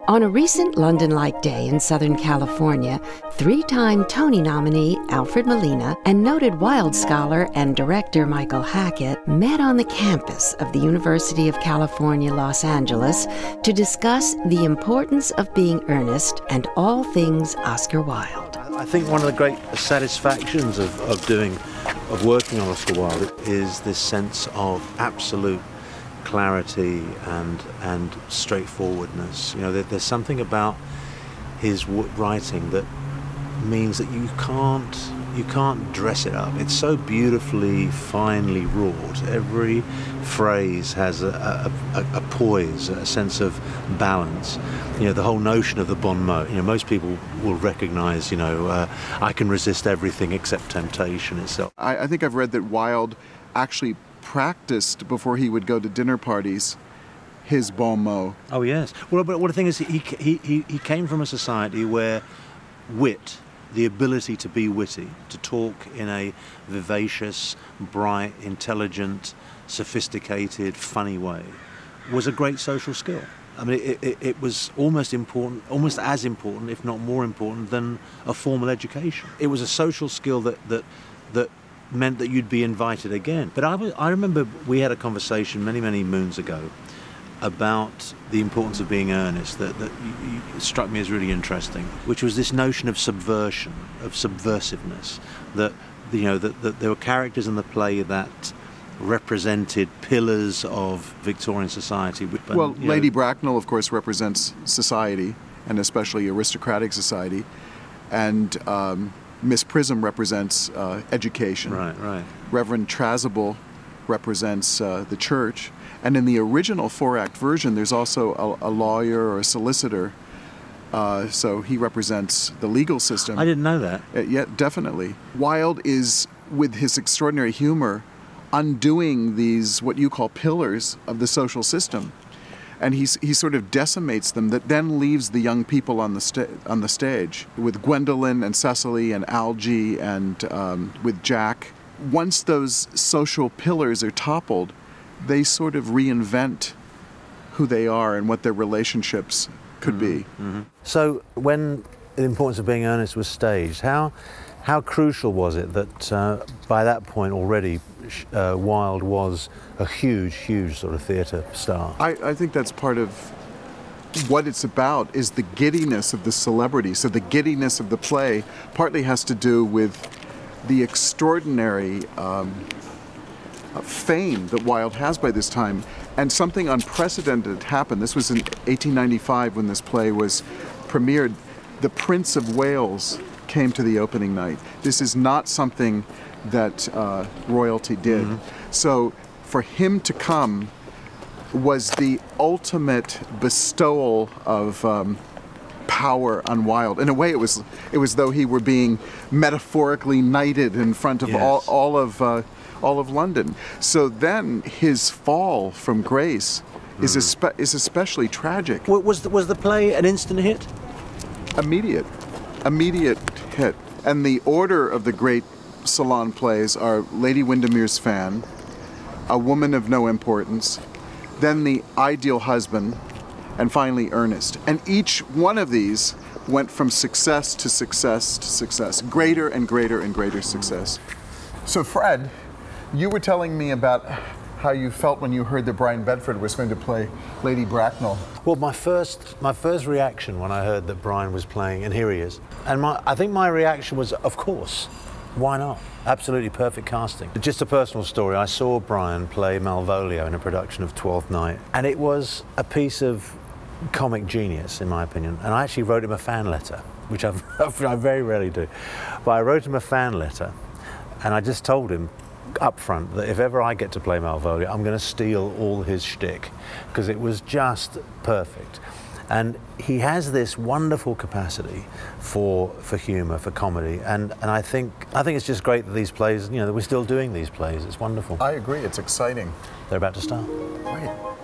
On a recent London-like day in Southern California, three-time Tony nominee Alfred Molina and noted Wilde scholar and director Michael Hackett met on the campus of the University of California, Los Angeles to discuss the importance of being earnest and all things Oscar Wilde. I think one of the great satisfactions of working on Oscar Wilde is this sense of absolute clarity and straightforwardness. You know, there's something about his writing that means that you can't dress it up. It's so beautifully, finely wrought. Every phrase has a poise, a sense of balance. You know, the whole notion of the bon mot. You know, most people will recognise, you know, I can resist everything except temptation itself. I think I've read that Wilde actually practiced before he would go to dinner parties his bon mot. Oh yes. Well, but the thing is, he came from a society where wit, the ability to be witty, to talk in a vivacious, bright, intelligent, sophisticated, funny way, was a great social skill. I mean, it was almost as important, if not more important, than a formal education. It was a social skill that meant that you'd be invited again. But I remember we had a conversation many moons ago about the importance of being earnest that struck me as really interesting, which was this notion of subversion, of subversiveness, that, you know, that there were characters in the play that represented pillars of Victorian society. Well, Lady Bracknell, of course, represents society, and especially aristocratic society, and Miss Prism represents education. Right. Reverend Trasable represents the church. And in the original four-act version, there's also a lawyer or a solicitor. So he represents the legal system. I didn't know that. Yeah, definitely. Wilde is, with his extraordinary humor, undoing these, what you call pillars of the social system. And he sort of decimates them, that then leaves the young people on the stage with Gwendolyn and Cecily and Algy and with Jack. Once those social pillars are toppled, they sort of reinvent who they are and what their relationships could be. Mm-hmm. So when The Importance of Being Earnest was staged, how crucial was it that by that point already Wilde was a huge sort of theatre star? I think that's part of what it's about, is the giddiness of the celebrity. So the giddiness of the play partly has to do with the extraordinary fame that Wilde has by this time. And something unprecedented happened. This was in 1895 when this play was premiered. The Prince of Wales came to the opening night. This is not something that royalty did. Mm-hmm. So for him to come was the ultimate bestowal of power on Wilde. In a way, it was though he were being metaphorically knighted in front of all of London. So then his fall from grace is especially tragic. Was the play an instant hit? Immediate hit. And the order of the great salon plays are Lady Windermere's Fan, A Woman of No Importance, then The Ideal Husband, and finally Ernest. And each one of these went from success to success to success, greater and greater and greater success. So Fred, you were telling me about how you felt when you heard that Brian Bedford was going to play Lady Bracknell. Well, my first reaction when I heard that Brian was playing, and here he is, and I think my reaction was, of course, why not? Absolutely perfect casting. Just a personal story, I saw Brian play Malvolio in a production of Twelfth Night, and it was a piece of comic genius, in my opinion, and I actually wrote him a fan letter, which I very rarely do, but I wrote him a fan letter, and I just told him up front that if ever I get to play Malvolio, I'm going to steal all his shtick, because it was just perfect. And he has this wonderful capacity for humour, for comedy, and I think it's just great that these plays, you know, that we're still doing these plays. It's wonderful. I agree. It's exciting. They're about to start. Right.